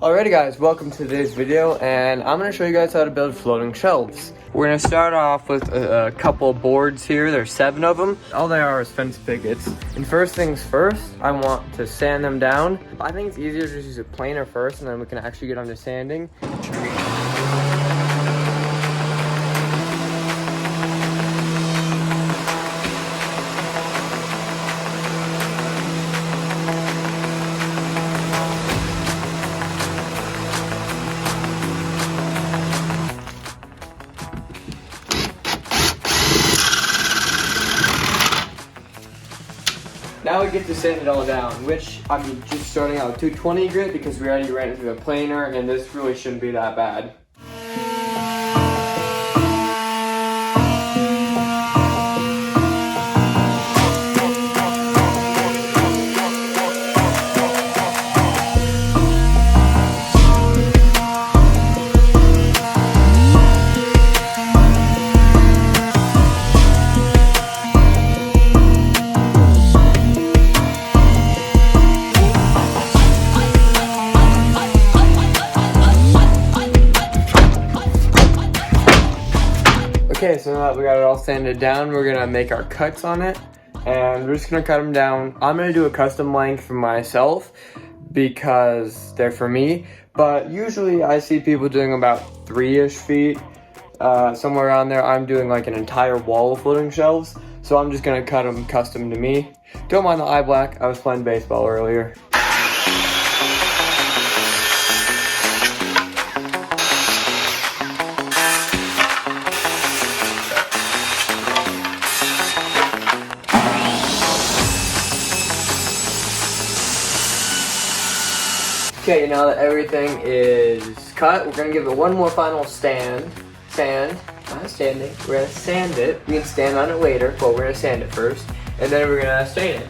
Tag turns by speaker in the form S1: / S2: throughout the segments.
S1: Alrighty guys, welcome to today's video, and I'm going to show you guys how to build floating shelves. We're going to start off with a couple of boards here. There's 7 of them. All they are is fence pickets. And first things first, I want to sand them down. I think it's easier to just use a planer first, and then we can actually get onto sanding. Now we get to sand it all down, which I'm just starting out with 220 grit because we already ran it through a planer, and this really shouldn't be that bad. Okay, so now that we got it all sanded down, we're gonna make our cuts on it, and we're just gonna cut them down. I'm gonna do a custom length for myself because they're for me, but usually I see people doing about 3-ish feet, somewhere around there. I'm doing like an entire wall of floating shelves, so I'm just gonna cut them custom to me. Don't mind the eye black, I was playing baseball earlier. Okay, now that everything is cut, we're gonna give it one more final sand. Not standing. We're gonna sand it. We can stand on it later, but we're gonna sand it first, and then we're gonna stain it.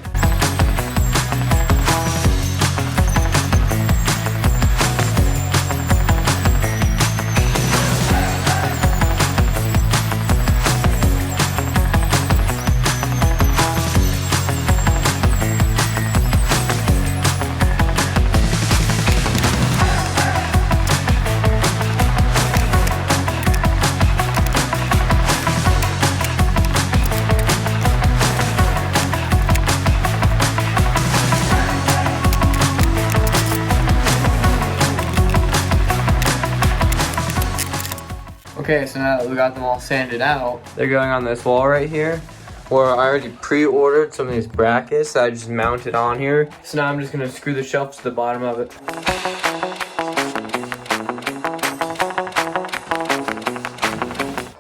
S1: Okay, so now that we got them all sanded out, they're going on this wall right here, where I already pre-ordered some of these brackets that I just mounted on here. So now I'm just gonna screw the shelf to the bottom of it.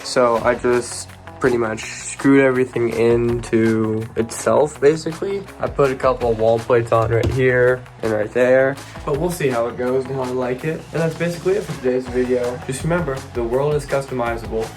S1: So I just pretty much screwed everything into itself, basically. I put a couple of wall plates on right here and right there, but we'll see how it goes and how I like it. And that's basically it for today's video. Just remember, the world is customizable.